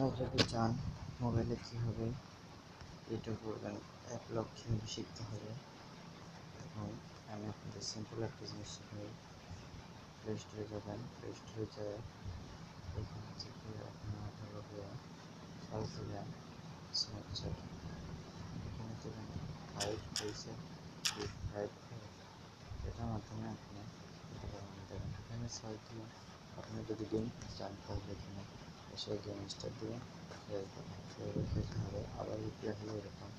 আপনারা যদি চান মোবাইলে কীভাবে ইউটিউব করবেন, অ্যাপ লক কীভাবে শিখতে হবে, এবং আমি আপনাদের সিম্পল একটা জিনিস শেখাই। প্লে স্টোরে যাবেন, প্লে স্টোরে যেয়ে এখান থেকে আপনার হলো গিয়ে সার্চ দেবেন স্ন্যাপচ্যাট, এখানে দেবেন 5 এটার মাধ্যমে আপনি এটা দেবেন। এখানে সার্চ দিয়ে আপনি যদি গেম চান তাহলে এখানে এসে গেম স্টার্ট দিয়ে খেলতে হবে। আবার ইউপিআই হলো এরকম